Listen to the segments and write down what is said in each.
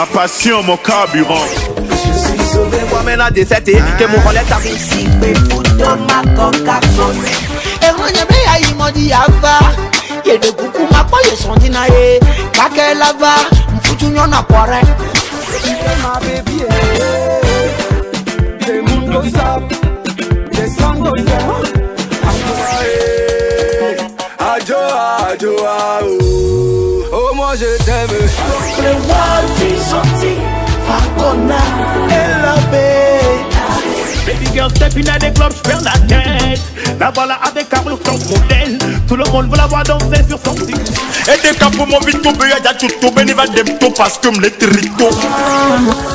Ma passion, mon carburant. Je suis sauvé, moi maintenant de cette que mon relais t'a ici, mais tout dans ma coca-cola. Et moi, il m'a dit, Ava, il y a de beaucoup, ma poche, ils sont dînés, pas qu'elle va, foutu, y'en a pas rien. Ma baby, des mondes des sangs oh, moi je t'aime. Le Walti sorti, Fakona, LAB. Baby girl, step in the club, j'perds la tête. La voilà avec Carlos ton modèle. Tout le monde veut la voir danser sur son site. Et des cas pour mon vite tout y'a tout tout ben il va dem tout parce que me les tricot.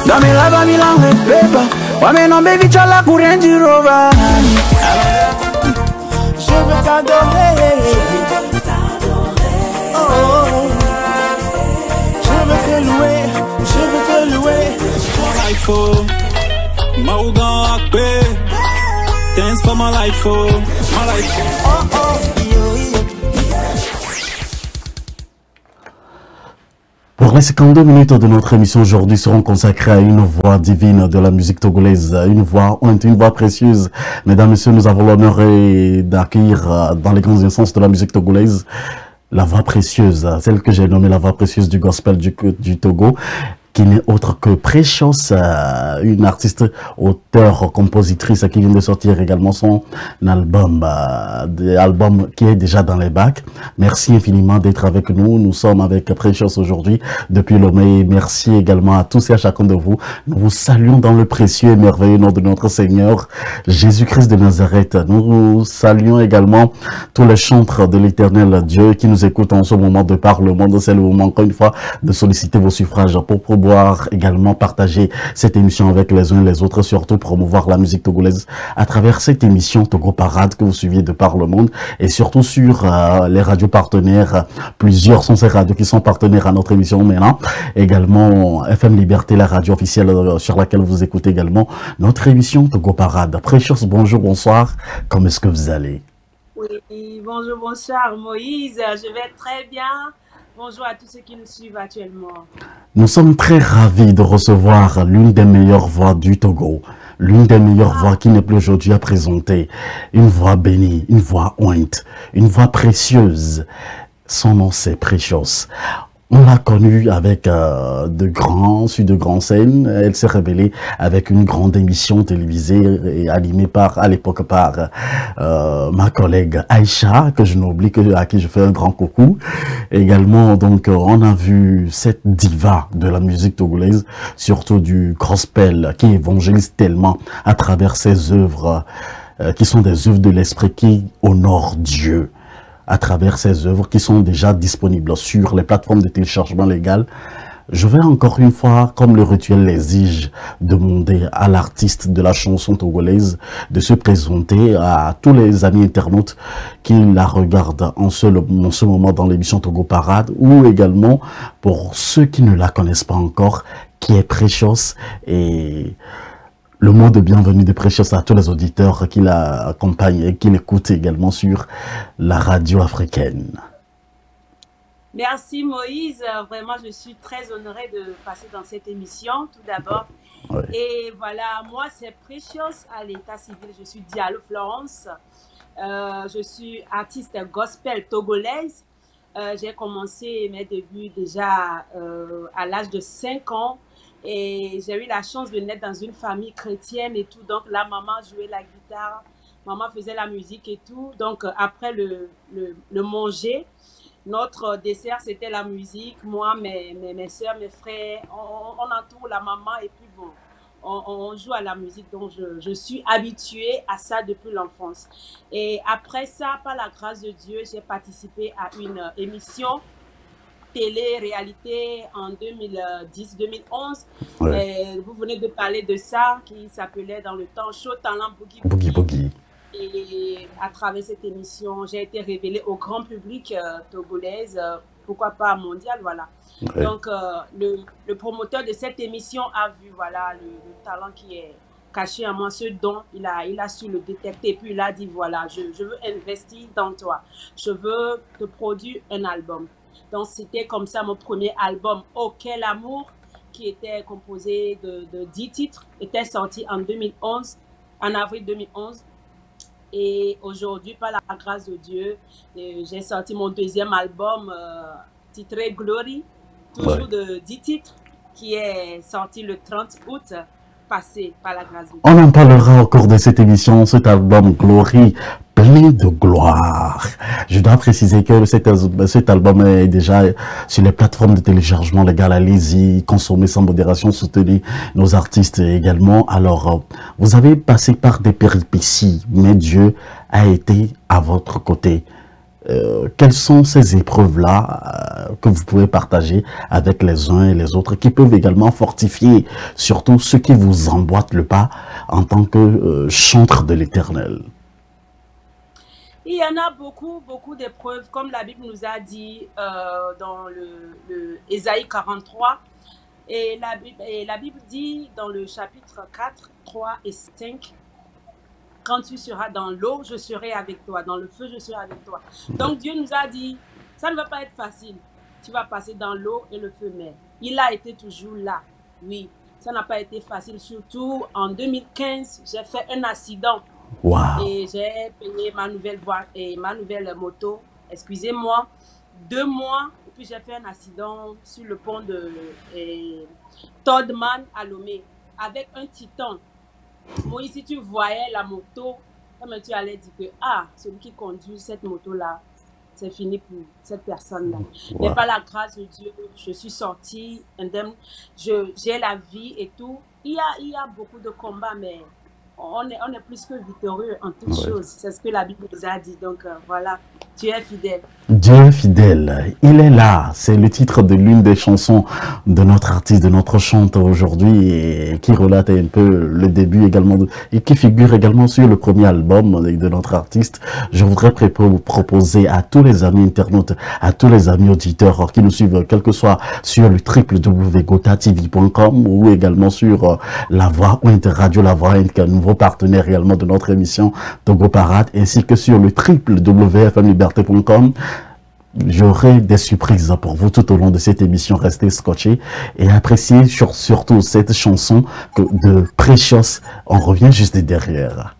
Dans mes rêves, mi langue bébé. Ouais mais non baby tu as la courante du rover. Je veux t'adorer. Je veux te louer. My life, oh, Maugan Akpe. Thanks for my life, oh, my life. Pour les 52 minutes de notre émission aujourd'hui seront consacrées à une voix divine de la musique togolaise, une voix précieuse. Mesdames, Messieurs, nous avons l'honneur d'accueillir dans les grands instances de la musique togolaise la voix précieuse, celle que j'ai nommée la voix précieuse du gospel du Togo, qui n'est autre que Precious, une artiste, auteure, compositrice qui vient de sortir également son album, qui est déjà dans les bacs. Merci infiniment d'être avec nous. Nous sommes avec Precious aujourd'hui depuis Lomé. Merci également à tous et à chacun de vous. Nous vous saluons dans le précieux et merveilleux nom de notre Seigneur Jésus-Christ de Nazareth. Nous saluons également tous les chantres de l'Éternel Dieu qui nous écoutent en ce moment de par le monde. C'est le moment encore une fois de solliciter vos suffrages pour pouvoir également partager cette émission avec les uns et les autres, surtout promouvoir la musique togolaise à travers cette émission Togo Parade que vous suivez de par le monde et surtout sur les radios partenaires. Plusieurs sont ces radios qui sont partenaires à notre émission maintenant. Également FM Liberté, la radio officielle sur laquelle vous écoutez également notre émission Togo Parade. Precious, bonjour, bonsoir. Comment est-ce que vous allez? Oui, bonjour, bonsoir Moïse. Je vais très bien. Bonjour à tous ceux qui nous suivent actuellement. Nous sommes très ravis de recevoir l'une des meilleures voix du Togo, l'une des meilleures voix qui n'est plus aujourd'hui à présenter. Une voix bénie, une voix ointe, une voix précieuse. Son nom c'est Precious. On l'a connue avec de grands scènes. Elle s'est révélée avec une grande émission télévisée et animée à l'époque par ma collègue Aïcha, que je n'oublie à qui je fais un grand coucou. Également, donc, on a vu cette diva de la musique togolaise, surtout du gospel, qui évangélise tellement à travers ses œuvres, qui sont des œuvres de l'esprit qui honorent Dieu. À travers ces œuvres qui sont déjà disponibles sur les plateformes de téléchargement légal. Je vais encore une fois, comme le rituel l'exige, demander à l'artiste de la chanson togolaise de se présenter à tous les amis internautes qui la regardent en ce moment dans l'émission Togo Parade, ou également pour ceux qui ne la connaissent pas encore, qui est Precious, et le mot de bienvenue de Precious à tous les auditeurs qui l'accompagnent et qui l'écoutent également sur la radio africaine. Merci Moïse, vraiment je suis très honorée de passer dans cette émission tout d'abord. Ouais. Et voilà, moi c'est Precious à l'état civil, je suis Diallo Florence, je suis artiste gospel togolaise. J'ai commencé mes débuts déjà à l'âge de 5 ans. Et j'ai eu la chance de naître dans une famille chrétienne et tout. Donc, la maman jouait la guitare, maman faisait la musique et tout. Donc, après le manger, notre dessert, c'était la musique. Moi, mes soeurs, mes frères, on entoure la maman et puis bon, on joue à la musique. Donc, je suis habituée à ça depuis l'enfance. Et après ça, par la grâce de Dieu, j'ai participé à une émission télé-réalité en 2010-2011. Ouais. Vous venez de parler de ça, qui s'appelait dans le temps Show Talent Boogie Boogie. Et à travers cette émission, j'ai été révélée au grand public togolaise, pourquoi pas mondial, voilà. Ouais. Donc, le promoteur de cette émission a vu, voilà, le talent qui est caché à moi, ce don, il a su le détecter, puis il a dit, voilà, je veux investir dans toi, je veux te produire un album. Donc, c'était comme ça mon premier album, Oh, quel amour, qui était composé de 10 titres était sorti en 2011, en avril 2011. Et aujourd'hui, par la grâce de Dieu, j'ai sorti mon deuxième album titré Glory, toujours de 10 titres, qui est sorti le 30 août passé, par la grâce de Dieu. On en parlera au cours de cette émission, cet album Glory, plein de gloire. Je dois préciser que cet album est déjà sur les plateformes de téléchargement légal. Allez-y, consommez sans modération, soutenez nos artistes également. Alors, vous avez passé par des péripéties, mais Dieu a été à votre côté. Quelles sont ces épreuves-là que vous pouvez partager avec les uns et les autres, qui peuvent également fortifier surtout ceux qui vous emboîtent le pas en tant que chantre de l'Éternel? Il y en a beaucoup d'épreuves, comme la Bible nous a dit dans le Ésaïe 43. Et la Bible dit dans le chapitre 4, 3 et 5, quand tu seras dans l'eau, je serai avec toi. Dans le feu, je serai avec toi. Donc Dieu nous a dit, ça ne va pas être facile. Tu vas passer dans l'eau et le feu, mais il a été toujours là. Oui, ça n'a pas été facile. Surtout en 2015, j'ai fait un accident. Wow. Et j'ai payé ma nouvelle et ma nouvelle moto, excusez-moi, 2 mois. Et puis j'ai fait un accident sur le pont de Toddman à Lomé avec un Titan. Moi, si tu voyais la moto, tu allais dire que celui qui conduit cette moto-là, c'est fini pour cette personne-là. Wow. Mais par la grâce de Dieu, je suis sortie indemne, j'ai la vie et tout. Il y a beaucoup de combats, mais on est plus que victorieux en toutes choses. C'est ce que la Bible nous a dit. Donc voilà, Dieu est fidèle. Dieu est fidèle, il est là. C'est le titre de l'une des chansons de notre artiste, de notre chanteur aujourd'hui, et qui relate un peu le début également, et qui figure également sur le premier album de notre artiste. Je voudrais proposer à tous les amis internautes, à tous les amis auditeurs qui nous suivent, quel que soit sur le www.gotatv.com ou également sur La Voix Ointe, Radio La Voix Ointe, un nouveau partenaire également de notre émission Togo Parade, ainsi que sur le www.fmliberté.com. J'aurai des surprises pour vous tout au long de cette émission. Restez scotchés et appréciez surtout cette chanson de Precious. On revient juste derrière.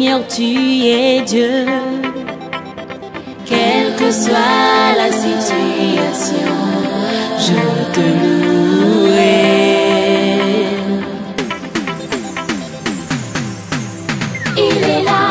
Seigneur, tu es Dieu. Quelle que soit la situation, je te louerai. Il est là.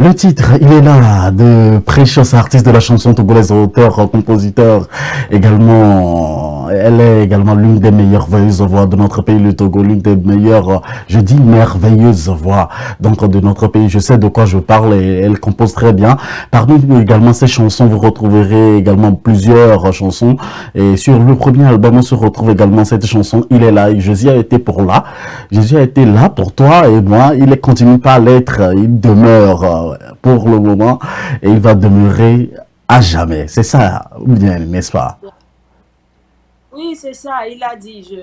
Le titre, il est là, de Precious, artiste de la chanson togolaise, auteur, compositeur, également, elle est également l'une des meilleures veilleuses voix de notre pays, le Togo, l'une des meilleures, je dis merveilleuses voix, donc de notre pays. Je sais de quoi je parle et elle compose très bien. Parmi également ces chansons, vous retrouverez également plusieurs chansons. Et sur le premier album, on se retrouve également cette chanson, il est là. Et Jésus a été pour là. Jésus a été là pour toi et moi. Il ne continue pas à l'être. Il demeure pour le moment et il va demeurer à jamais. C'est ça, ou bien, n'est-ce pas? Oui, c'est ça. Il a dit,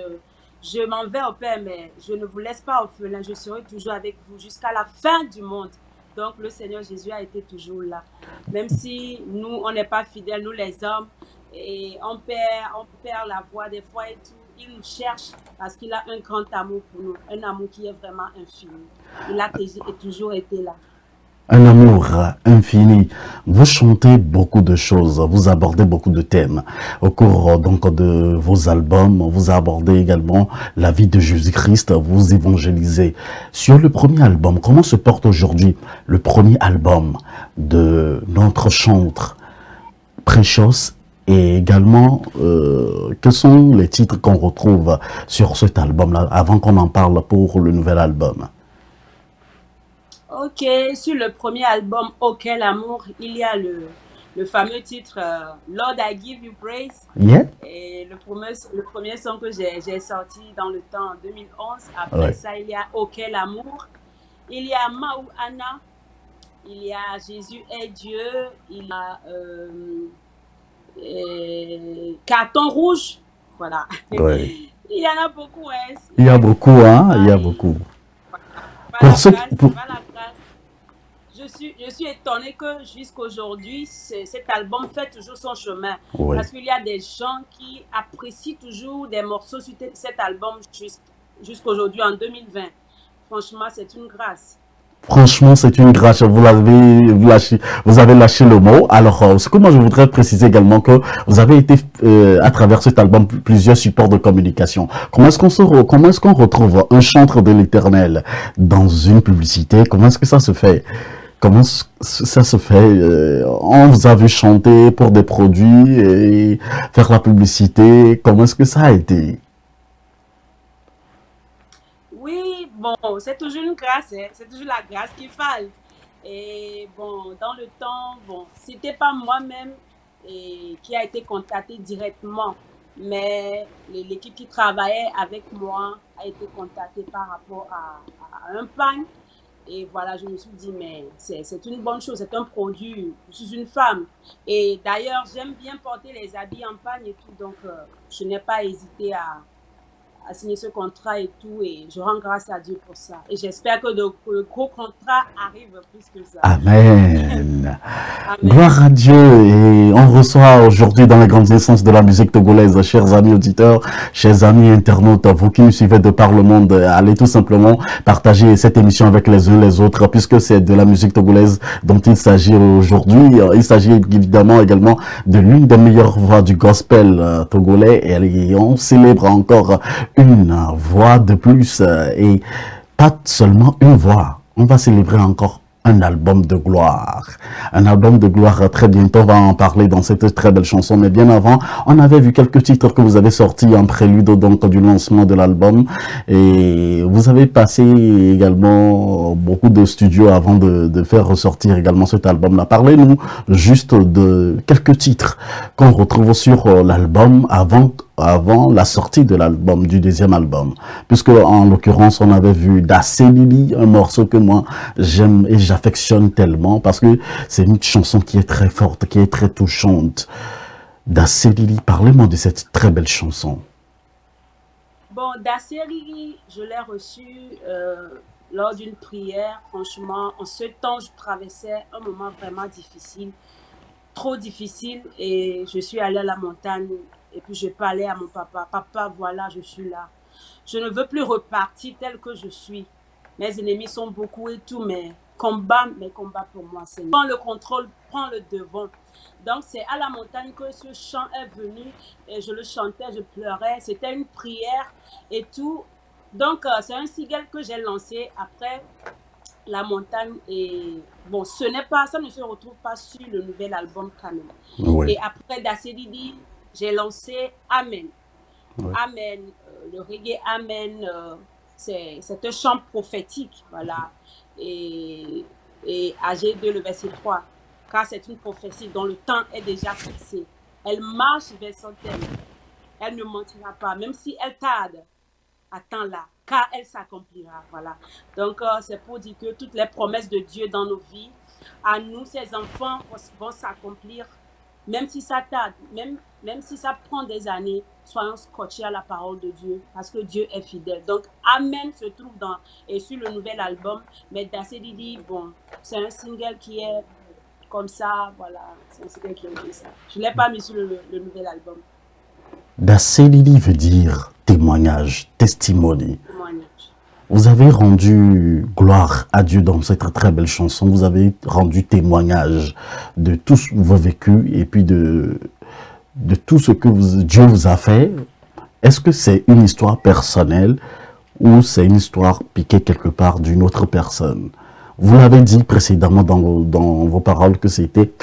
je m'en vais au Père, mais je ne vous laisse pas orphelin. Je serai toujours avec vous jusqu'à la fin du monde. Donc, le Seigneur Jésus a été toujours là. Même si nous, on n'est pas fidèles, nous les hommes, et on perd la voix des fois et tout. Il nous cherche parce qu'il a un grand amour pour nous, un amour qui est vraiment infini. Il a toujours été là. Un amour infini. Vous chantez beaucoup de choses, vous abordez beaucoup de thèmes. Au cours donc de vos albums, vous abordez également la vie de Jésus-Christ, vous évangélisez. Sur le premier album, comment se porte aujourd'hui le premier album de notre chantre Precious? Et également, quels sont les titres qu'on retrouve sur cet album-là, avant qu'on en parle pour le nouvel album? Ok, sur le premier album, Auquel Amour, il y a le fameux titre Lord, I Give You Praise. Yeah. Et le premier son que j'ai sorti dans le temps en 2011. Après ça, il y a Auquel Amour. Il y a Maou Anna. Il y a Jésus est Dieu. Il y a Carton Rouge. Voilà. Ouais. Il y en a beaucoup. Hein. Il y a beaucoup, hein. Il y a beaucoup. Pour ceux qui... Je suis étonnée que jusqu'aujourd'hui, cet album fait toujours son chemin. Ouais. Parce qu'il y a des gens qui apprécient toujours des morceaux sur cet album jusqu'aujourd'hui, en 2020. Franchement, c'est une grâce. Franchement, c'est une grâce. Vous avez lâché le mot. Alors, ce que moi je voudrais préciser également, que vous avez été à travers cet album plusieurs supports de communication. Comment est-ce qu'on retrouve un chantre de l'Éternel dans une publicité? Comment est-ce que ça se fait? Comment ça se fait? On vous a vu chanter pour des produits et faire la publicité. Comment est-ce que ça a été? Oui, bon, c'est toujours une grâce, hein? C'est toujours la grâce qui parle. Et bon, dans le temps, bon, c'était pas moi-même qui a été contactée directement, mais l'équipe qui travaillait avec moi a été contactée par rapport à un pagne. Et voilà, je me suis dit, mais c'est une bonne chose, c'est un produit, je suis une femme. Et d'ailleurs, j'aime bien porter les habits en pagne et tout, donc je n'ai pas hésité à signer ce contrat et tout, et je rends grâce à Dieu pour ça. Et j'espère que le gros contrat arrive plus que ça. Amen. Amen. Gloire à Dieu. Et on reçoit aujourd'hui dans les grandes essences de la musique togolaise, chers amis auditeurs, chers amis internautes, vous qui nous suivez de par le monde, allez tout simplement partager cette émission avec les uns les autres, puisque c'est de la musique togolaise dont il s'agit aujourd'hui. Il s'agit évidemment également de l'une des meilleures voix du gospel togolais, et on célèbre encore une voix de plus, et pas seulement une voix, on va célébrer encore un album de gloire. Un album de gloire, très bientôt, on va en parler dans cette très belle chanson. Mais bien avant, on avait vu quelques titres que vous avez sortis en prélude donc du lancement de l'album. Et vous avez passé également beaucoup de studios avant de faire ressortir également cet album-là. Parlez-nous juste de quelques titres qu'on retrouve sur l'album avant la sortie de l'album, du deuxième album. Puisque, en l'occurrence, on avait vu Dassé Lili, un morceau que moi, j'aime et j'affectionne tellement parce que c'est une chanson qui est très forte, qui est très touchante. Dassé Lili, parlez-moi de cette très belle chanson. Bon, Dassé Lili, je l'ai reçu lors d'une prière. Franchement, en ce temps, je traversais un moment vraiment difficile, trop difficile, et je suis allée à la montagne. Et puis je parlais à mon papa. Papa, voilà, je suis là. Je ne veux plus repartir tel que je suis. Mes ennemis sont beaucoup et tout, mais mes combats pour moi, c'est prends le contrôle, prends le devant. Donc c'est à la montagne que ce chant est venu. Et je le chantais, je pleurais. C'était une prière et tout. Donc c'est un single que j'ai lancé après la montagne. Et bon, ça ne se retrouve pas sur le nouvel album quand même. Oui. Et après Dassé Lili, j'ai lancé Amen. Ouais. Amen, le reggae Amen, c'est un chant prophétique, voilà. Et AG2, le verset 3, car c'est une prophétie dont le temps est déjà fixé. Elle marche vers son terme. Elle ne mentira pas, même si elle tarde, attends-la, car elle s'accomplira, voilà. Donc, c'est pour dire que toutes les promesses de Dieu dans nos vies, à nous, ses enfants, vont s'accomplir. Même si ça tarde, même si ça prend des années, soyons scotchés à la parole de Dieu, parce que Dieu est fidèle. Donc, Amen se trouve sur le nouvel album, mais Dassé Lili, bon, c'est un single qui est comme ça, voilà, c'est un single qui est comme ça. Je ne l'ai pas mis sur le nouvel album. Dassé Lili veut dire témoignage, testimony. Témoignage. Vous avez rendu gloire à Dieu dans cette très belle chanson. Vous avez rendu témoignage de tous vos vécus et puis de tout ce que Dieu vous a fait. Est-ce que c'est une histoire personnelle ou c'est une histoire piquée quelque part d'une autre personne? Vous l'avez dit précédemment dans vos paroles que c'était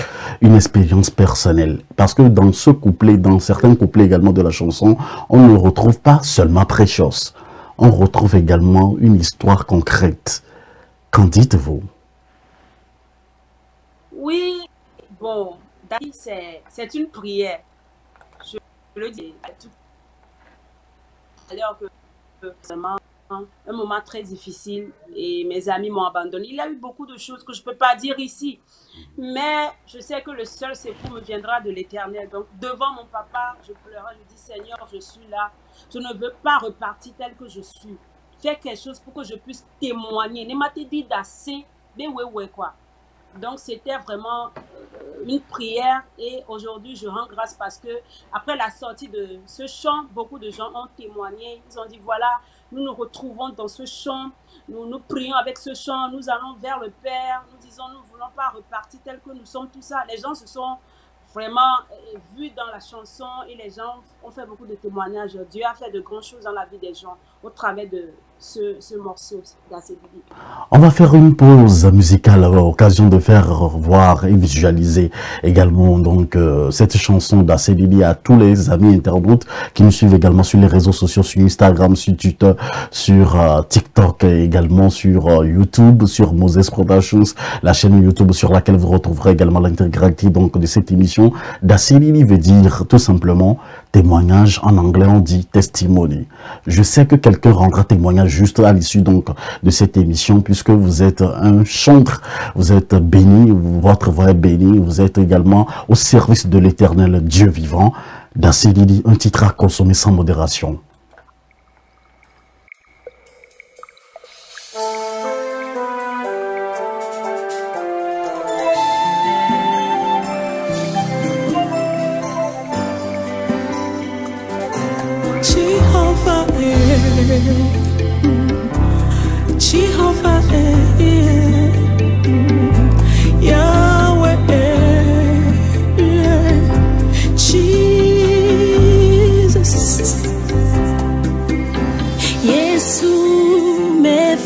une expérience personnelle. Parce que dans ce couplet, dans certains couplets également de la chanson, on ne retrouve pas seulement Precious. On retrouve également une histoire concrète. Qu'en dites-vous? Oui, bon, c'est une prière. Je le dis tout à l'heure que c'est un moment très difficile et mes amis m'ont abandonné. Il y a eu beaucoup de choses que je ne peux pas dire ici. Mais je sais que le seul secours me viendra de l'Éternel. Donc, devant mon papa, je pleurais, je dis, Seigneur, je suis là. Je ne veux pas repartir tel que je suis. Fais quelque chose pour que je puisse témoigner. Ne m'a dit d'assez, mais ouais, quoi. Donc, c'était vraiment une prière. Et aujourd'hui, je rends grâce parce que après la sortie de ce chant, beaucoup de gens ont témoigné. Ils ont dit, voilà, nous nous retrouvons dans ce chant. Nous prions avec ce chant. Nous allons vers le Père. Nous disons, nous ne voulons pas repartir tel que nous sommes, tout ça. Les gens se sont vraiment vus dans la chanson et les gens ont fait beaucoup de témoignages. Dieu a fait de grandes choses dans la vie des gens au travers de ce morceau d'Dassé Lili. On va faire une pause musicale à l'occasion de faire voir et visualiser également donc cette chanson d'Dassé Lili à tous les amis internautes qui nous suivent également sur les réseaux sociaux, sur Instagram, sur Twitter, sur TikTok et également sur YouTube, sur Moses Productions, la chaîne YouTube sur laquelle vous retrouverez également l'intégralité donc de cette émission. Dassé Lili veut dire tout simplement témoignage. En anglais on dit testimony. Je sais que quelqu'un rendra témoignage juste à l'issue donc de cette émission puisque vous êtes un chantre, vous êtes béni, votre voix est bénie, vous êtes également au service de l'Éternel Dieu vivant. Dassé Lili, un titre à consommer sans modération. Jehovah, Yahweh, Jesus, Yesu me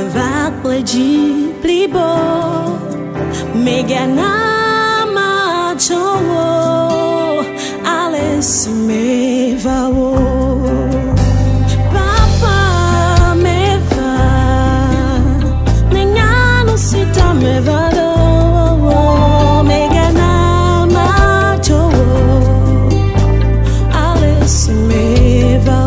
va près de Alice me va Papa me va Nengano sita me va Megana macho Alice me va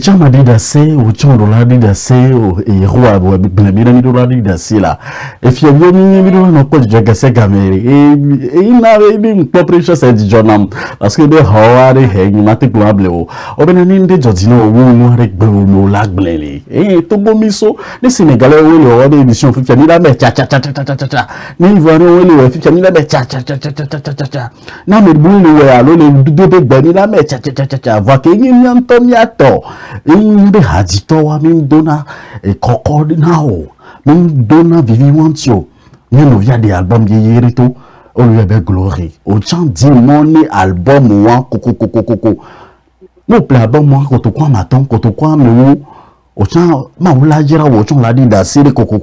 Chama dida se o chondo la dida se o e roi bo bina mi do la dida se la e fi yo mi do no ko joga se gamere e na be mi po precious e jonam parce que de hawari he ni mate glable o bena ni de jodino wo no re gbe mo la glele e to bo mi so ni Senegalais wo le o de édition fi ni la me cha cha cha cha cha cha ni Ivoirien wo le fi ni la me cha cha cha cha cha cha na me bu ni we alo le do be gbe ni la me cha cha cha cha va ke ni ntom ya to Imbe hadito wa mimdona kokodi nao mimdona vivi wantio Nino via des albums yérito o lui avait glory o chan di money album wa koko no play album wa ko to kwa maton ko to kwa me o chan ma wula jira wo chon la di da sere koko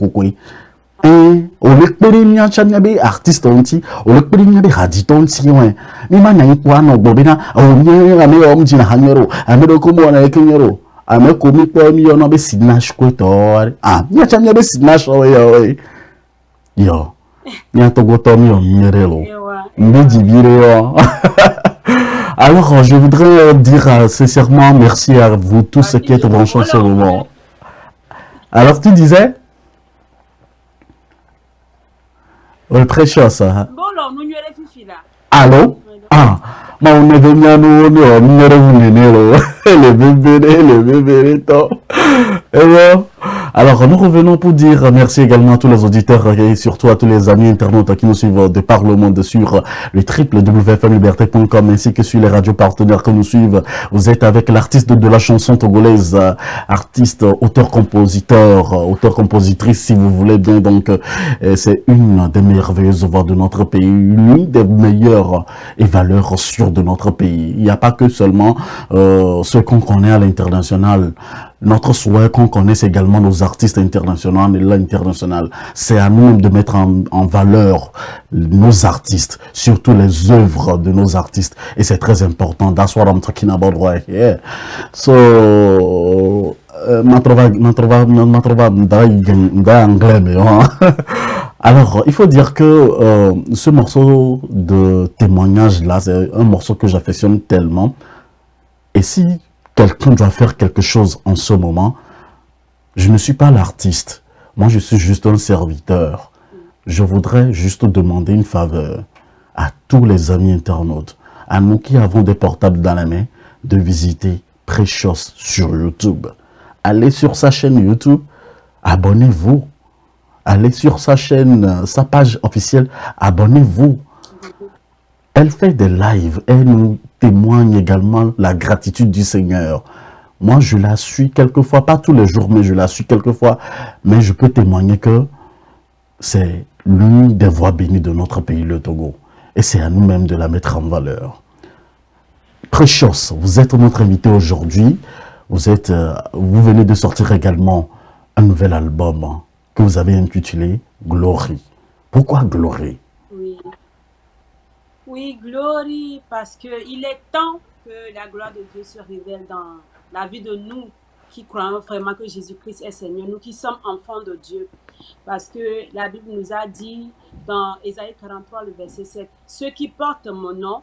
o le pere nya chanya be artiste onti o le pere nya be hadito onti wen mi ma na ikwa no gbo bi na o nye ame o mji na hanyero ame do ko mo na ekenyero ame ko mi po mi yo no be sidnash ko to nya chanya be sidnash o yo nya to go to mi o mirelo mbi vidéo. Alors je voudrais dire sincèrement merci à vous tous qui êtes branchés en ce moment. Alors tu disais très cher ça. Allô? Ah, mais on est venu à nous, le bébé, to. Et bon, Alors, nous revenons pour dire merci également à tous les auditeurs et surtout à tous les amis internautes qui nous suivent de par le monde sur le www.fmliberté.com ainsi que sur les radios partenaires que nous suivent. Vous êtes avec l'artiste de la chanson togolaise, artiste, auteur-compositeur, auteur-compositrice si vous voulez bien. Donc, c'est une des merveilleuses voix de notre pays, l'une des meilleures et valeurs sûres de notre pays. Il n'y a pas que seulement ceux qu'on connaît à l'international. Notre souhait qu'on connaisse également nos artistes internationaux et l'international. C'est à nous de mettre en valeur nos artistes, surtout les œuvres de nos artistes. Et c'est très important. That's what I'm talking about right here. So, alors, il faut dire que ce morceau de témoignage-là, c'est un morceau que j'affectionne tellement. Et si quelqu'un doit faire quelque chose en ce moment, je ne suis pas l'artiste. Moi, je suis juste un serviteur. Je voudrais juste demander une faveur à tous les amis internautes, à nous qui avons des portables dans la main, de visiter Precious sur YouTube. Allez sur sa chaîne YouTube, abonnez-vous. Allez sur sa chaîne, sa page officielle, abonnez-vous. Elle fait des lives, elle nous témoigne également la gratitude du Seigneur. Moi, je la suis quelquefois, pas tous les jours, mais je la suis quelquefois. Mais je peux témoigner que c'est l'une des voix bénies de notre pays, le Togo. Et c'est à nous-mêmes de la mettre en valeur. Precious, vous êtes notre invité aujourd'hui. Vous venez de sortir également un nouvel album que vous avez intitulé Glory. Pourquoi Glory? Oui, Glory, parce qu'il est temps que la gloire de Dieu se révèle dans la vie de nous qui croyons vraiment que Jésus-Christ est Seigneur, nous qui sommes enfants de Dieu. Parce que la Bible nous a dit dans Ésaïe 43, le verset 7, « Ceux qui portent mon nom,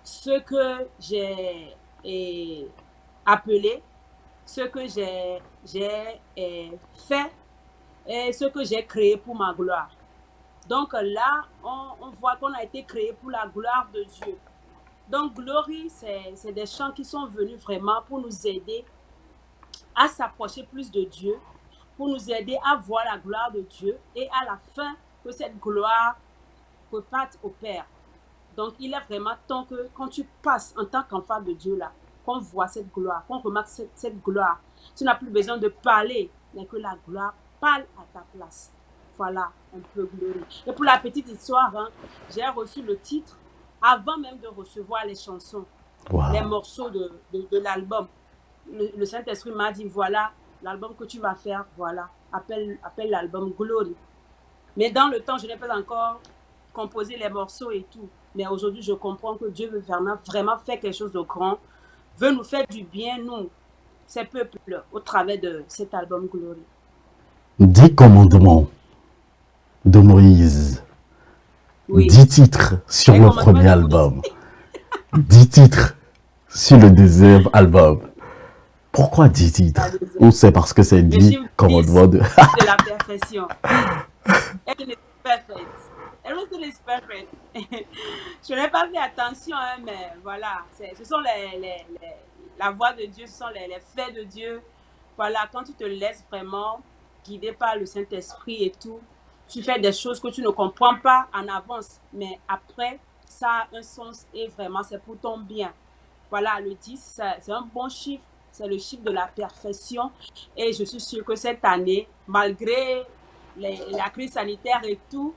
ceux que j'ai appelés, ceux que j'ai fait et ceux que j'ai créés pour ma gloire. » Donc là, on voit qu'on a été créé pour la gloire de Dieu. Donc, Glory, c'est des chants qui sont venus vraiment pour nous aider à s'approcher plus de Dieu, pour nous aider à voir la gloire de Dieu et à la fin que cette gloire reparte au Père. Donc, il est vraiment temps que quand tu passes en tant qu'enfant de Dieu là, qu'on voit cette gloire, qu'on remarque cette gloire. Tu n'as plus besoin de parler, mais que la gloire parle à ta place. Voilà un peu Glory. Et pour la petite histoire, hein, j'ai reçu le titre avant même de recevoir les chansons, les morceaux de l'album. Le Saint-Esprit m'a dit, voilà, l'album que tu vas faire, voilà, appelle l'album Glory. Mais dans le temps, je n'ai pas encore composé les morceaux et tout. Mais aujourd'hui, je comprends que Dieu veut vraiment faire quelque chose de grand, veut nous faire du bien, nous, ces peuples, au travers de cet album Glory. 10 commandements de Moïse, 10 titres sur le premier album, 10 titres sur le deuxième album. Pourquoi 10 titres? On sait parce que c'est 10 commandements de la perfection. Elle est parfaite. Everything is perfect. Je n'ai pas fait attention, hein, mais voilà, ce sont la voix de Dieu, ce sont les faits de Dieu. Voilà, quand tu te laisses vraiment guider par le Saint-Esprit et tout, tu fais des choses que tu ne comprends pas en avance, mais après, ça a un sens et vraiment, c'est pour ton bien. Voilà, le 10, c'est un bon chiffre, c'est le chiffre de la perfection. Et je suis sûre que cette année, malgré la crise sanitaire et tout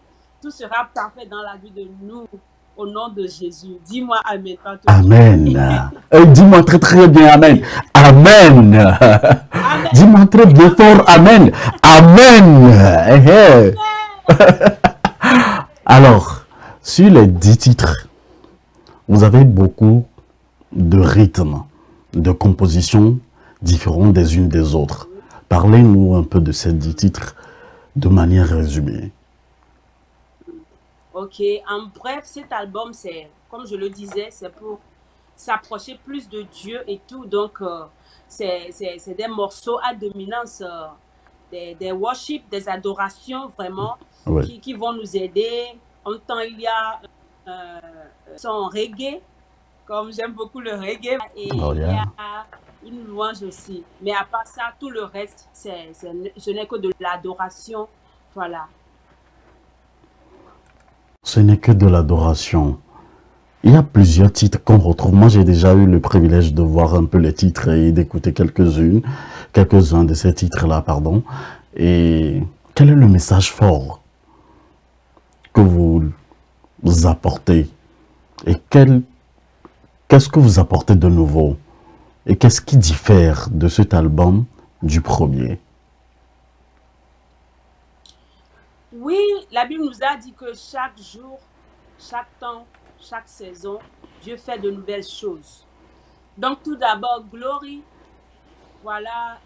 sera parfait dans la vie de nous, au nom de Jésus. Dis-moi Amen. Amen. Dis-moi très très bien Amen. Amen. Amen. Dis-moi très bien fort Amen. Amen. Amen. Alors, sur les 10 titres, vous avez beaucoup de rythmes, de compositions différentes des unes des autres. Parlez-nous un peu de ces 10 titres de manière résumée. Ok, en bref, cet album, c'est, comme je le disais, c'est pour s'approcher plus de Dieu et tout. Donc, c'est des morceaux à dominance, des worship, des adorations vraiment, qui vont nous aider. En même temps, il y a son reggae, comme j'aime beaucoup le reggae. Et il y a une louange aussi. Mais à part ça, tout le reste, ce n'est que de l'adoration. Voilà. Ce n'est que de l'adoration. Il y a plusieurs titres qu'on retrouve. Moi, j'ai déjà eu le privilège de voir un peu les titres et d'écouter quelques-uns de ces titres-là, pardon. Et quel est le message fort que vous apportez? Et qu'est-ce que vous apportez de nouveau? Et qu'est-ce qui diffère de cet album du premier? Oui, la Bible nous a dit que chaque jour, chaque temps, chaque saison, Dieu fait de nouvelles choses. Donc tout d'abord, Glory, voilà,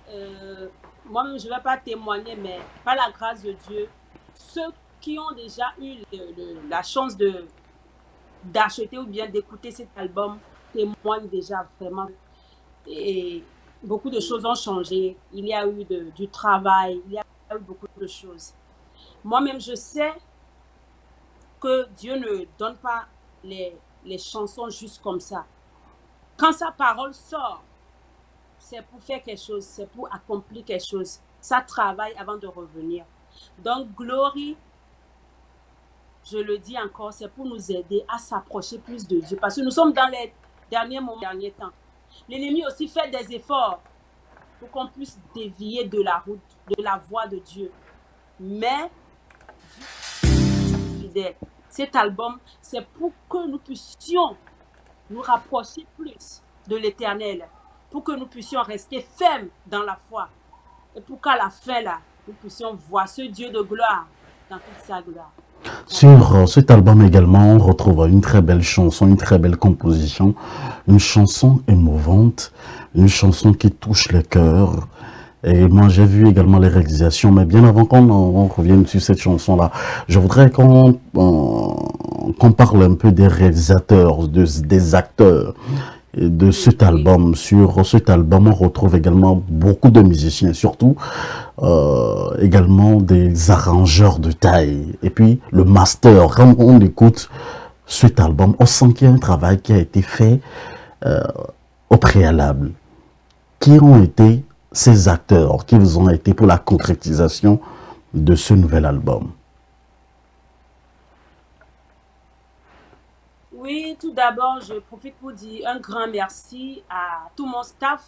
moi-même je ne vais pas témoigner, mais par la grâce de Dieu, ceux qui ont déjà eu la chance d'acheter ou bien d'écouter cet album témoignent déjà vraiment. Et beaucoup de choses ont changé. Il y a eu du travail, il y a eu beaucoup de choses. Moi-même, je sais que Dieu ne donne pas les chansons juste comme ça. Quand sa parole sort, c'est pour faire quelque chose, c'est pour accomplir quelque chose. Ça travaille avant de revenir. Donc, Glory, je le dis encore, c'est pour nous aider à s'approcher plus de Dieu. Parce que nous sommes dans les derniers moments, derniers temps. L'ennemi aussi fait des efforts pour qu'on puisse dévier de la route, de la voie de Dieu. Mais, fidèle, cet album, c'est pour que nous puissions nous rapprocher plus de l'Éternel, pour que nous puissions rester fermes dans la foi, et pour qu'à la fin, là, nous puissions voir ce Dieu de gloire dans toute sa gloire. Sur cet album également, on retrouve une très belle chanson, une très belle composition, une chanson émouvante, une chanson qui touche le cœur. Et moi, j'ai vu également les réalisations, mais bien avant qu'on revienne sur cette chanson-là, je voudrais qu'on parle un peu des réalisateurs, des acteurs de cet album. Sur cet album, on retrouve également beaucoup de musiciens, surtout également des arrangeurs de taille. Et puis, le master, quand on écoute cet album, on sent qu'il y a un travail qui a été fait au préalable. Qui ont été ces acteurs qui vous ont été pour la concrétisation de ce nouvel album? Oui, tout d'abord, je profite pour dire un grand merci à tout mon staff.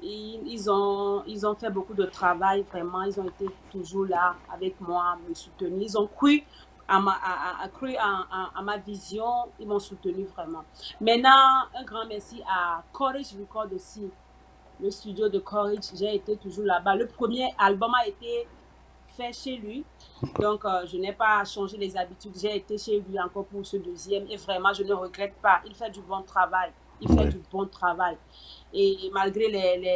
Ils ont fait beaucoup de travail, vraiment. Ils ont été toujours là avec moi, me soutenir. Ils ont cru à ma vision. Ils m'ont soutenu vraiment. Maintenant, un grand merci à Courage Record aussi. Le studio de Courage, j'ai été toujours là-bas. Le premier album a été fait chez lui. Donc, je n'ai pas changé les habitudes. J'ai été chez lui encore pour ce deuxième. Et vraiment, je ne regrette pas. Il fait du bon travail. Il fait du bon travail. Et malgré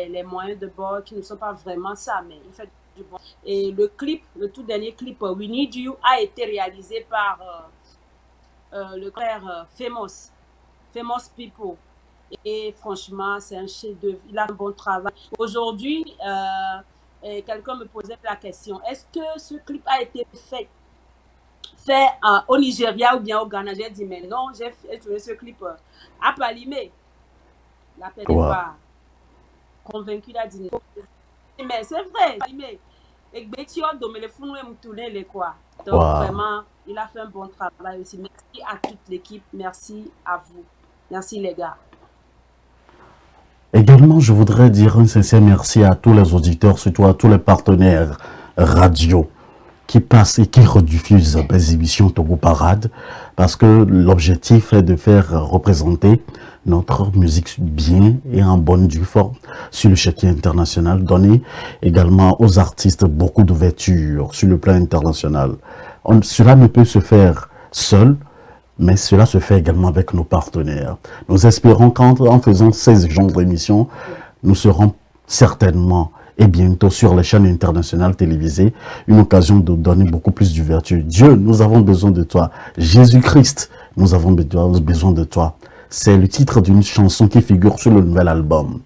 les moyens de bord qui ne sont pas vraiment ça, mais il fait du bon. Et le clip, le tout dernier clip, We Need You, a été réalisé par le frère Famous People. Et franchement, c'est un chef-d'œuvre. Il a un bon travail. Aujourd'hui, quelqu'un me posait la question, est-ce que ce clip a été fait au Nigeria ou bien au Ghana? J'ai dit, mais non, j'ai tourné ce clip à Palimé. La personne n'est pas convaincue, il a dit, mais c'est vrai, Palimé. Et Betty on domme les fous, nous tourner les quoi. Donc vraiment, il a fait un bon travail aussi. Merci à toute l'équipe, merci à vous. Merci les gars. Également, je voudrais dire un sincère merci à tous les auditeurs, surtout à tous les partenaires radio qui passent et qui rediffusent les émissions Togo Parade, parce que l'objectif est de faire représenter notre musique bien et en bonne due forme sur le chéquier international, donner également aux artistes beaucoup d'ouverture sur le plan international. Cela ne peut se faire seul, mais cela se fait également avec nos partenaires. Nous espérons qu'en faisant ces genres d'émissions, nous serons certainement et bientôt sur les chaînes internationales télévisées, une occasion de donner beaucoup plus d'ouverture. Dieu, nous avons besoin de toi. Jésus-Christ, nous avons besoin de toi. C'est le titre d'une chanson qui figure sur le nouvel album,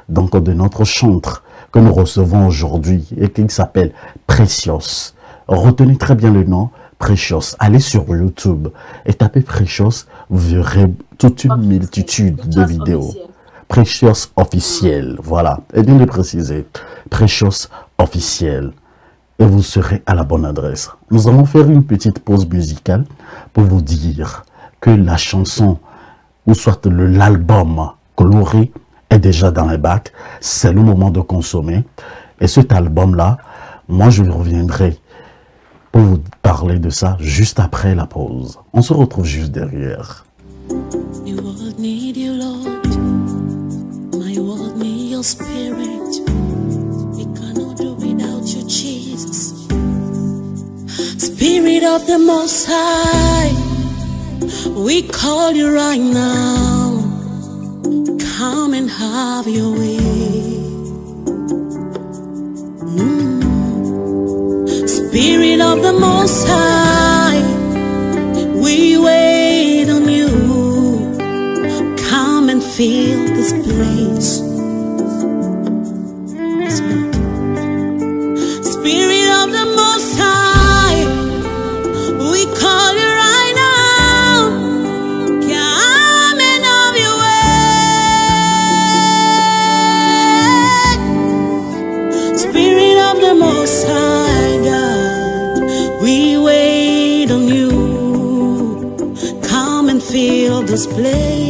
donc de notre chantre que nous recevons aujourd'hui et qui s'appelle Precious. Retenez très bien le nom, Precious. Allez sur YouTube et tapez Precious, vous verrez toute une multitude de vidéos. Precious officiel. Voilà. Et bien de préciser. Precious officiel. Et vous serez à la bonne adresse. Nous allons faire une petite pause musicale pour vous dire que la chanson ou soit l'album coloré est déjà dans les bacs. C'est le moment de consommer. Et cet album-là, moi je reviendrai pour vous parler de ça juste après la pause. On se retrouve juste derrière. The world need you, Lord. My world need your spirit. We cannot do without you, Jesus. Spirit of the Most High, we call you right now. Come and have your way. Spirit of the Most High, we wait on you. Come and fill this place. Spirit of the Most High, we call you right now. Come and have your way. Spirit of the Most High God, we wait on you. Come and fill this place.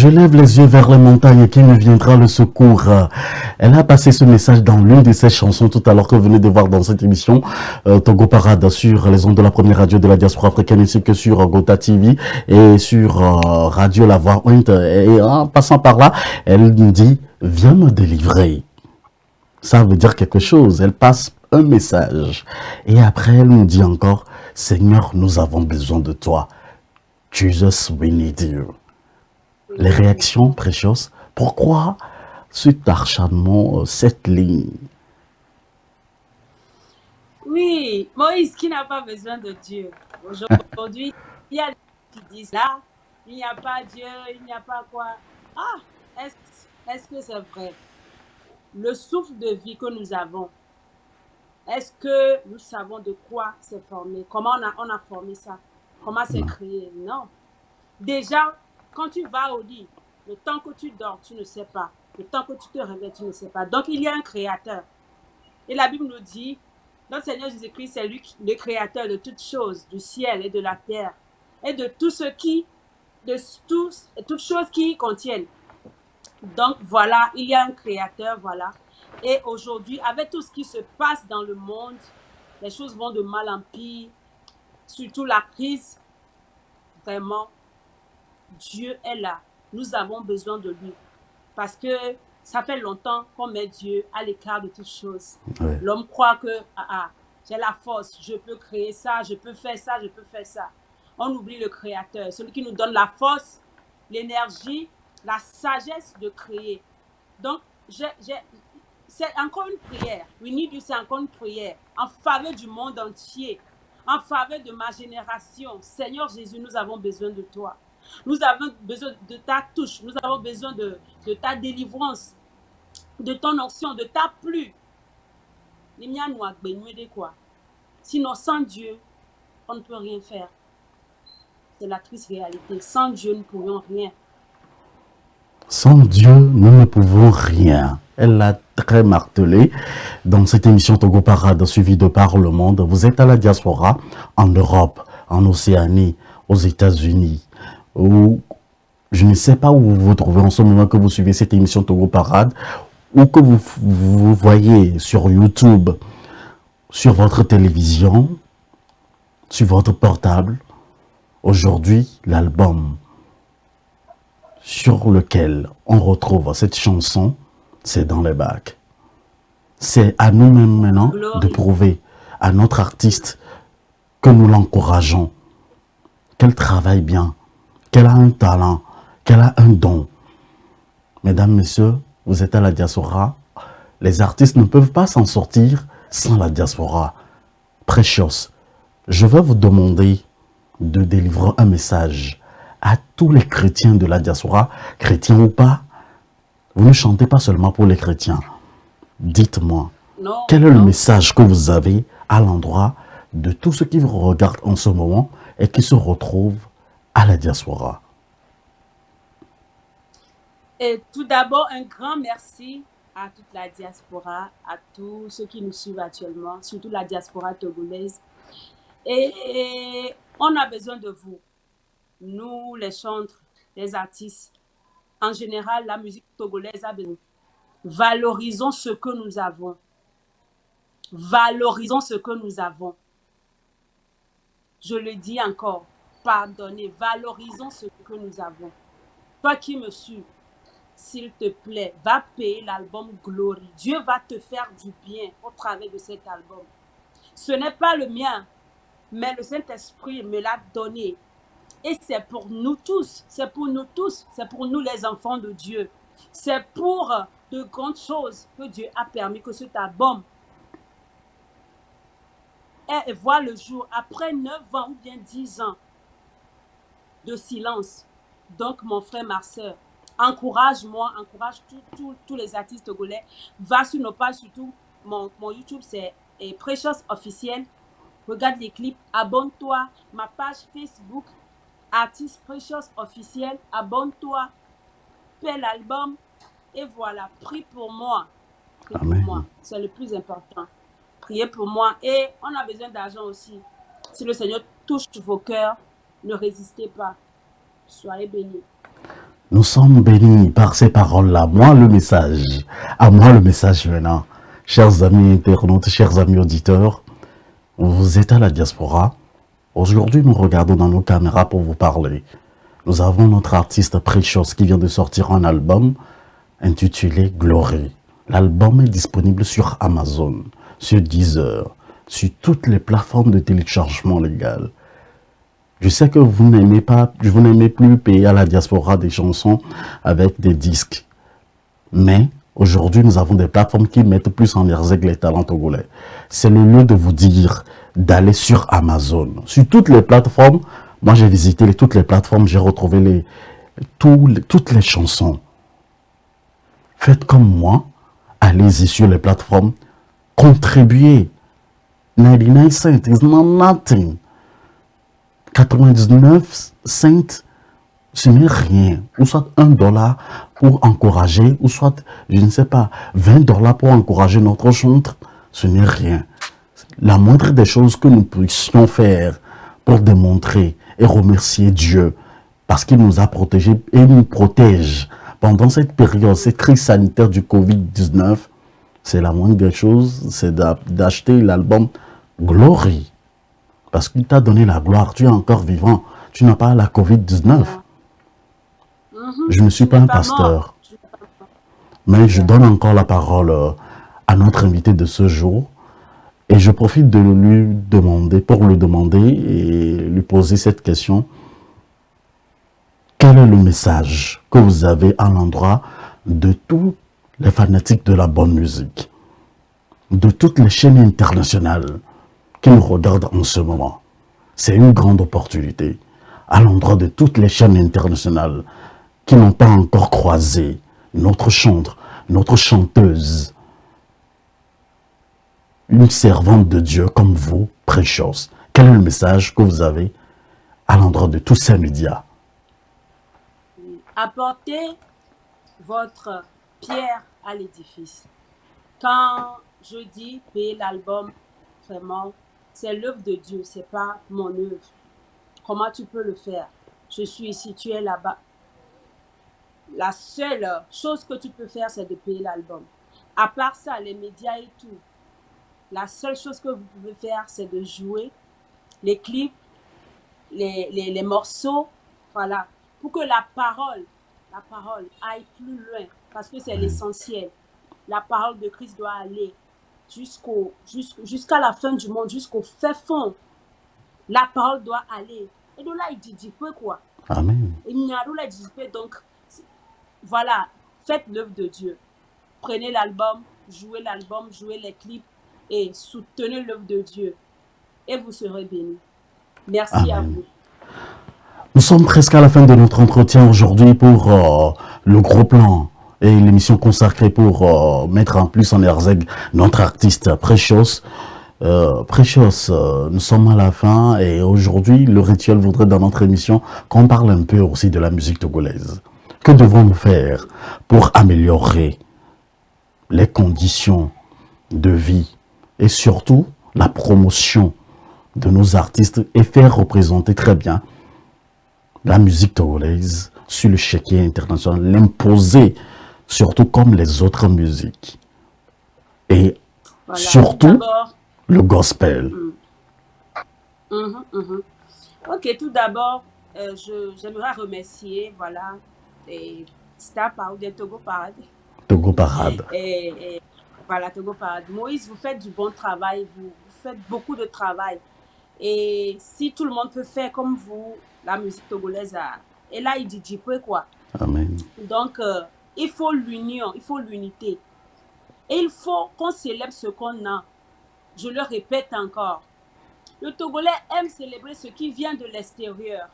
Je lève les yeux vers les montagnes et qui me viendra le secours. Elle a passé ce message dans l'une de ses chansons tout à l'heure que vous venez de voir dans cette émission Togo Parade sur les ondes de la première radio de la diaspora africaine ainsi que sur Gota TV et sur Radio La Voix Ointe. Et en passant par là, elle nous dit « Viens me délivrer ». Ça veut dire quelque chose. Elle passe un message. Et après, elle nous dit encore « Seigneur, nous avons besoin de toi. Jesus, we need you ». Les réactions précieuses. Pourquoi cet acharnement, cette ligne? Oui, Moïse qui n'a pas besoin de Dieu. Aujourd'hui, il y a des gens qui disent là, il n'y a pas Dieu, il n'y a pas quoi. Ah, est-ce que c'est vrai? Le souffle de vie que nous avons, est-ce que nous savons de quoi c'est formé? Comment on a formé ça? Comment c'est créé? Non. Déjà, quand tu vas au lit, le temps que tu dors, tu ne sais pas. Le temps que tu te réveilles, tu ne sais pas. Donc, il y a un créateur. Et la Bible nous dit, notre Seigneur Jésus-Christ, c'est lui le créateur de toutes choses, du ciel et de la terre, et de tout ce qui, toutes choses qui contiennent. Donc, voilà, il y a un créateur, voilà. Et aujourd'hui, avec tout ce qui se passe dans le monde, les choses vont de mal en pire, surtout la crise, vraiment, Dieu est là. Nous avons besoin de lui. Parce que ça fait longtemps qu'on met Dieu à l'écart de toutes choses. Ouais. L'homme croit que j'ai la force, je peux créer ça, je peux faire ça, je peux faire ça. On oublie le créateur, celui qui nous donne la force, l'énergie, la sagesse de créer. Donc, c'est encore une prière. We need you, c'est encore une prière en faveur du monde entier, en faveur de ma génération. Seigneur Jésus, nous avons besoin de toi. Nous avons besoin de ta touche. Nous avons besoin de ta délivrance, de ton onction, de ta pluie. Sinon, sans Dieu, on ne peut rien faire. C'est la triste réalité. Sans Dieu, nous ne pouvons rien. Sans Dieu, nous ne pouvons rien. Elle l'a très martelé dans cette émission Togo Parade suivie de par le monde. Vous êtes à la diaspora, en Europe, en Océanie, aux États-Unis. Ou je ne sais pas où vous vous trouvez en ce moment que vous suivez cette émission Togo Parade, ou que vous voyez sur YouTube, sur votre télévision, sur votre portable. Aujourd'hui, l'album sur lequel on retrouve cette chanson, c'est dans les bacs. C'est à nous-mêmes maintenant de prouver à notre artiste que nous l'encourageons, qu'elle travaille bien, qu'elle a un talent, qu'elle a un don. Mesdames, messieurs, vous êtes à la diaspora. Les artistes ne peuvent pas s'en sortir sans la diaspora. Precious, je vais vous demander de délivrer un message à tous les chrétiens de la diaspora, chrétiens ou pas. Vous ne chantez pas seulement pour les chrétiens. Dites-moi, quel est le message que vous avez à l'endroit de tous ceux qui vous regardent en ce moment et qui se retrouvent à la diaspora? Et tout d'abord, un grand merci à toute la diaspora, à tous ceux qui nous suivent actuellement, surtout la diaspora togolaise. Et on a besoin de vous. Nous, les chantres, les artistes, en général, la musique togolaise a besoin. Valorisons ce que nous avons. Valorisons ce que nous avons. Je le dis encore, pardonnez, valorisons ce que nous avons. Toi qui me suis, s'il te plaît, va payer l'album Glory. Dieu va te faire du bien au travers de cet album. Ce n'est pas le mien, mais le Saint-Esprit me l'a donné. Et c'est pour nous tous, c'est pour nous tous, c'est pour nous les enfants de Dieu. C'est pour de grandes choses que Dieu a permis que cet album voit le jour après 9 ans ou bien 10 ans de silence. Donc, mon frère, ma soeur, encourage-moi, encourage tous les artistes togolais. Va sur nos pages, surtout mon YouTube, c'est Precious Officiel. Regarde les clips, abonne-toi. Ma page Facebook, Artiste Precious Officiel, abonne-toi. Fais l'album. Et voilà, prie pour moi. Prie pour moi, c'est le plus important. Priez pour moi. Et on a besoin d'argent aussi. Si le Seigneur touche vos cœurs, ne résistez pas. Soyez bénis. Nous sommes bénis par ces paroles-là. Moi, le message. À moi, le message maintenant. Chers amis internautes, chers amis auditeurs, vous êtes à la diaspora. Aujourd'hui, nous regardons dans nos caméras pour vous parler. Nous avons notre artiste Precious qui vient de sortir un album intitulé Glory. L'album est disponible sur Amazon, sur Deezer, sur toutes les plateformes de téléchargement légal. Je sais que vous n'aimez plus payer à la diaspora des chansons avec des disques. Mais aujourd'hui, nous avons des plateformes qui mettent plus en exergue les talents togolais. C'est le lieu de vous dire d'aller sur Amazon. Sur toutes les plateformes, moi j'ai visité toutes les plateformes, j'ai retrouvé toutes les chansons. Faites comme moi, allez-y sur les plateformes, contribuez. 99 cents is not nothing. 99 cents, ce n'est rien. Ou soit $1 pour encourager, ou soit, je ne sais pas, $20 pour encourager notre chantre, ce n'est rien. La moindre des choses que nous puissions faire pour démontrer et remercier Dieu, parce qu'il nous a protégés et nous protège pendant cette période, cette crise sanitaire du Covid-19, c'est la moindre des choses, c'est d'acheter l'album Glory. Parce qu'il t'a donné la gloire, tu es encore vivant. Tu n'as pas la Covid-19. Je ne suis pas un pasteur. Mais je donne encore la parole à notre invité de ce jour. Et je profite de lui demander, et lui poser cette question. Quel est le message que vous avez à l'endroit de tous les fanatiques de la bonne musique, de toutes les chaînes internationales qui nous regardent en ce moment? C'est une grande opportunité à l'endroit de toutes les chaînes internationales qui n'ont pas encore croisé notre chantre, notre chanteuse, une servante de Dieu comme vous, Precious. Quel est le message que vous avez à l'endroit de tous ces médias? Apportez votre pierre à l'édifice. Quand je dis payer l'album, vraiment, c'est l'œuvre de Dieu, c'est pas mon œuvre. Comment tu peux le faire? Je suis ici, tu es là-bas. La seule chose que tu peux faire, c'est de payer l'album. À part ça, les médias et tout, la seule chose que vous pouvez faire, c'est de jouer les clips, les morceaux, voilà, pour que la parole aille plus loin, parce que c'est l'essentiel. La parole de Christ doit aller jusqu'à la fin du monde, jusqu'au fait fond. La parole doit aller. Et donc là, il dit peu quoi. Amen. Donc, voilà, faites l'œuvre de Dieu. Prenez l'album, jouez les clips et soutenez l'œuvre de Dieu. Et vous serez bénis. Merci Amen. à vous. Nous sommes presque à la fin de notre entretien aujourd'hui pour le gros plan et l'émission consacrée pour mettre en plus en exergue notre artiste Precious. Precious, nous sommes à la fin et aujourd'hui le rituel voudrait dans notre émission qu'on parle un peu aussi de la musique togolaise. Que devons-nous faire pour améliorer les conditions de vie et surtout la promotion de nos artistes et faire représenter très bien la musique togolaise sur le chéquier international, l'imposer surtout comme les autres musiques et voilà, surtout le gospel. Ok, tout d'abord, j'aimerais remercier voilà, les Star Power, Togo Parade. Togo Parade. Et voilà, Togo Parade. Moïse, vous faites du bon travail, vous faites beaucoup de travail. Et si tout le monde peut faire comme vous, la musique togolaise a... Et là, il dit peu quoi. Amen. Donc, il faut l'union, il faut l'unité. Et il faut qu'on célèbre ce qu'on a. Je le répète encore. Le Togolais aime célébrer ce qui vient de l'extérieur.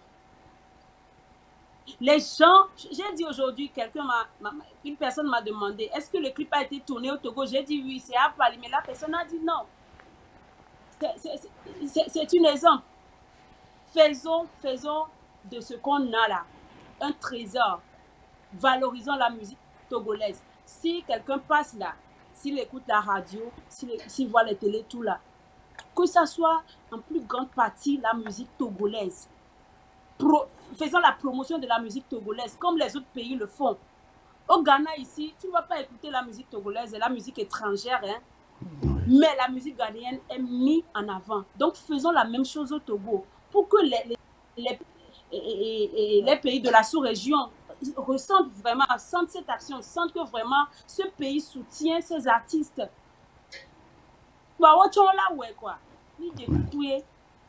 Les gens, j'ai dit aujourd'hui, une personne m'a demandé, est-ce que le clip a été tourné au Togo? J'ai dit oui, c'est à Paris, mais la personne a dit non. C'est un exemple. Faisons de ce qu'on a là un trésor. Valorisons la musique togolaise. Si quelqu'un passe là, s'il écoute la radio, s'il voit les télés, tout là, que ça soit en plus grande partie la musique togolaise. faisons la promotion de la musique togolaise comme les autres pays le font. Au Ghana ici, tu ne vas pas écouter la musique togolaise et la musique étrangère, hein? Mais la musique ghanéenne est mise en avant. Donc faisons la même chose au Togo pour que les pays de la sous-région ressentent vraiment, sentent cette action, sentent que vraiment ce pays soutient ces artistes.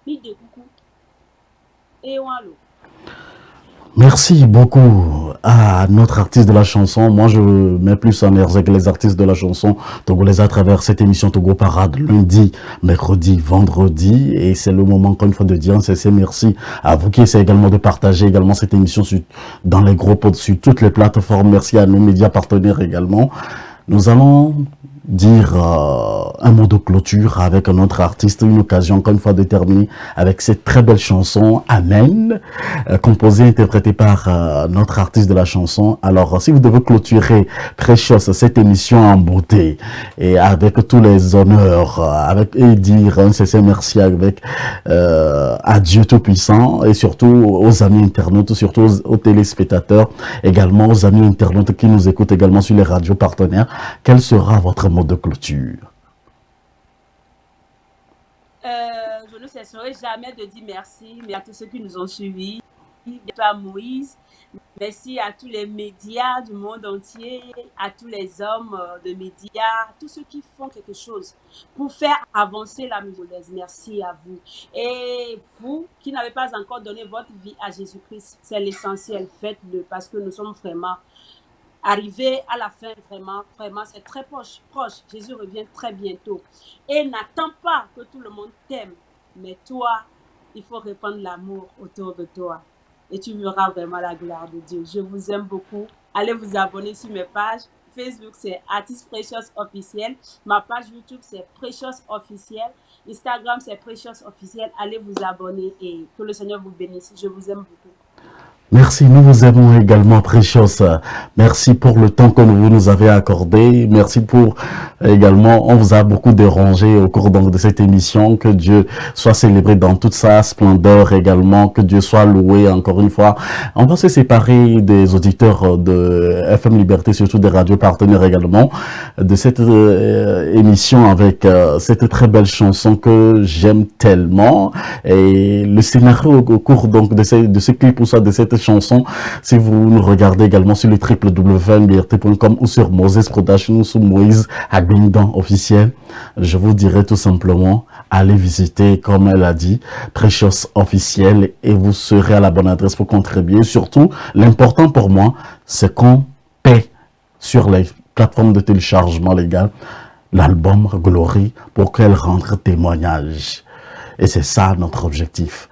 Ni de coucou. Et voilà. Merci beaucoup à notre artiste de la chanson. Moi, je mets plus en air avec les artistes de la chanson togolais à travers cette émission Togo Parade, lundi, mercredi, vendredi. Et c'est le moment, encore une fois, de dire c'est merci à vous qui essayez également de partager également cette émission dans les groupes, sur toutes les plateformes. Merci à nos médias partenaires également. Nous allons dire un mot de clôture avec notre artiste, une occasion encore une fois de terminer avec cette très belle chanson Amen, composée et interprétée par notre artiste de la chanson. Alors si vous devez clôturer Precious cette émission en beauté et avec tous les honneurs, et dire un sincère merci avec à Dieu Tout-Puissant et surtout aux amis internautes, surtout aux téléspectateurs, également aux amis internautes qui nous écoutent également sur les radios partenaires, quel sera votre mot de clôture? Je ne cesserai jamais de dire merci, mais à tous ceux qui nous ont suivis, à Moïse, merci à tous les médias du monde entier, à tous les hommes de médias, tous ceux qui font quelque chose pour faire avancer la musique. Merci à vous. Et vous qui n'avez pas encore donné votre vie à Jésus-Christ, c'est l'essentiel, faites-le parce que nous sommes vraiment arrivé à la fin, vraiment, c'est très proche. Jésus revient très bientôt. Et n'attends pas que tout le monde t'aime, mais toi, il faut répandre l'amour autour de toi. Et tu verras vraiment la gloire de Dieu. Je vous aime beaucoup. Allez vous abonner sur mes pages. Facebook, c'est Artist Precious Officiel. Ma page YouTube, c'est Precious Officiel. Instagram, c'est Precious Officiel. Allez vous abonner et que le Seigneur vous bénisse. Je vous aime beaucoup. Merci, nous vous aimons également, Precious. Merci pour le temps que vous nous avez accordé. Merci pour également, on vous a beaucoup dérangé au cours donc de cette émission. Que Dieu soit célébré dans toute sa splendeur également. Que Dieu soit loué encore une fois. On va se séparer des auditeurs de FM Liberté, surtout des radios partenaires également, de cette émission avec cette très belle chanson que j'aime tellement. Et le scénario au cours donc de ce clip ou soit de cette chanson, si vous nous regardez également sur le www.liberté.com ou sur Moses Production ou sur Moïse Agbindan officiel, je vous dirais tout simplement, allez visiter, comme elle a dit, Precious officiel et vous serez à la bonne adresse pour contribuer. Surtout, l'important pour moi, c'est qu'on paie sur les plateformes de téléchargement légal l'album Glory pour qu'elle rende témoignage. Et c'est ça notre objectif.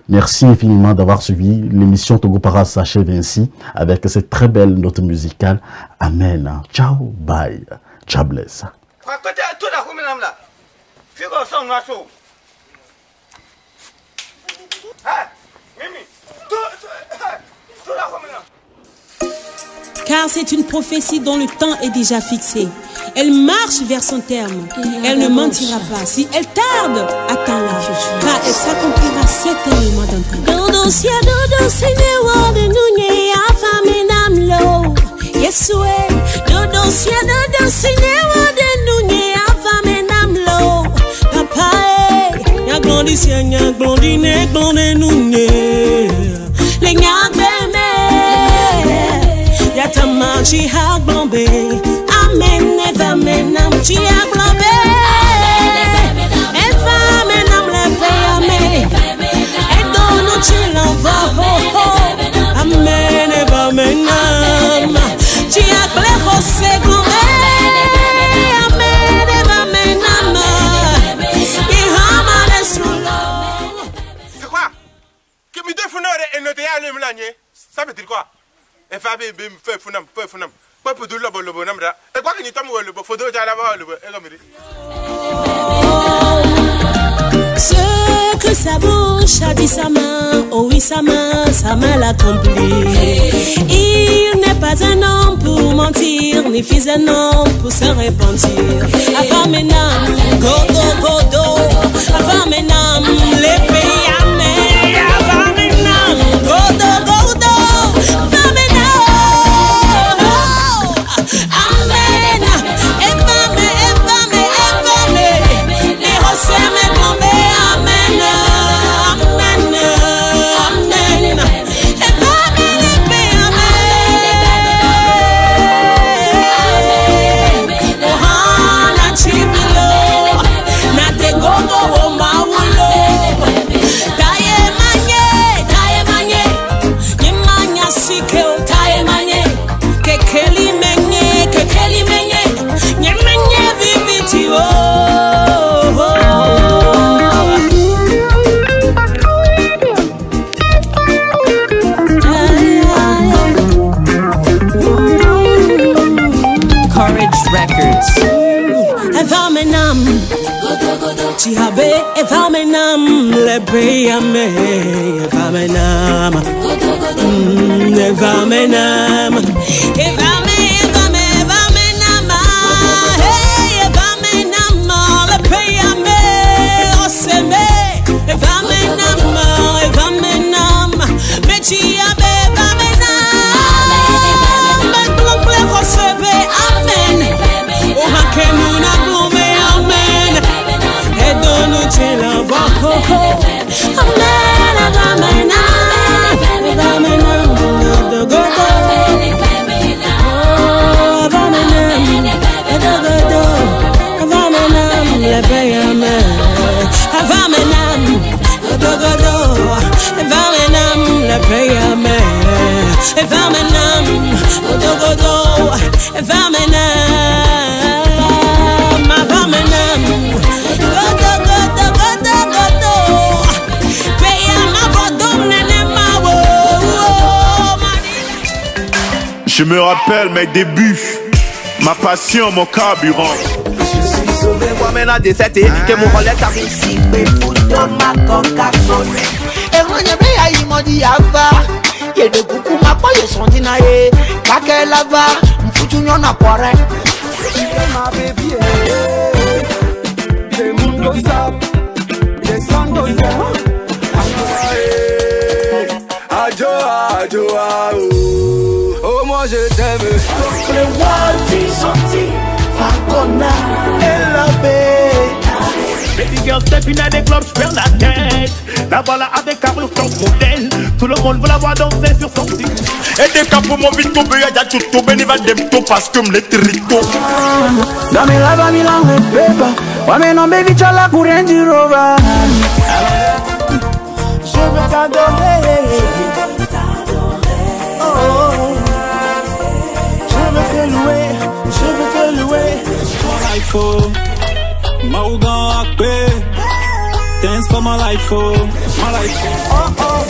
Merci infiniment d'avoir suivi l'émission Togo Parade s'achève ainsi avec cette très belle note musicale. Amen. Ciao, bye. Ciao, bless. Car c'est une prophétie dont le temps est déjà fixé. Elle marche vers son terme. Elle ne mentira pas. Si elle tarde, attends-la. Car elle s'accomplira certainement dans ton temps. Dodo sia dodo sinewa de nunye afame namlo. Yesue. Dodo sia dodo sinewa de nunye afame namlo. Papa ya glondi sia nya glondi ne glondi nunye. Le nya beme. Ya tamachi ha glombe. Amen, never menam chi a glombe. Eva menam le amen. Et dono chi l'envoie. Amen, never menam chi a glombe se glombe. Amen, never menam. Ihama lesrulo. C'est quoi? Que mi défendre et noter à l'emlanier. Ça veut dire quoi? Et faire bim fait funam. Pas pour tout le bonhomme là. Et quoi que tu t'aimes le faut deux à la Ce que sa bouche a dit sa main, oh oui sa main l'accomplit. Il n'est pas un homme pour mentir, ni fils un homme pour se repentir. Avant menam, godo, avant menam, les pays amers. Avant menam, godo. eva menam Chihabe eva menam Lebe yame eva menam Eva menam Eva menam Hey eva menam Lebe yame Oseme eva menam Mechiabe eva menam Metlomble kosebe amen Ohakenuna blume amen Edonu chela bakoko amen amen amen Je me rappelle mes débuts, ma passion, mon carburant. Je suis sauvé, moi-même à 17 et que mon relais a réussi. Mais pour ma Coca-Cola. Et moi, il m'a dit, Ava. Il y a des coucou, ma poche, ils sont dînés. Pas qu'elle va, m'foutu, y'en a pas rien. Ma bébé, des mundos, des sandos, Adjo, adjo, oh, moi je t'aime. Le Walti, Santi, Falcona, LAB. Baby girl step in the club, j'perds la tête. La voilà avec carrure top modèle. Tout le monde veut la voir danser sur son style. Et des cas pour mon vito, y'a tout tombé, il va d'emto parce que m'les trito. Dans mes rêves, Milan et Pepa. Ouais, mais non, baby, tu as la courante du rover. Je veux t'adorer. Je veux te louer. My life, oh. Maugan Akpe. Thanks for my life, oh. My life, oh. Oh, oh,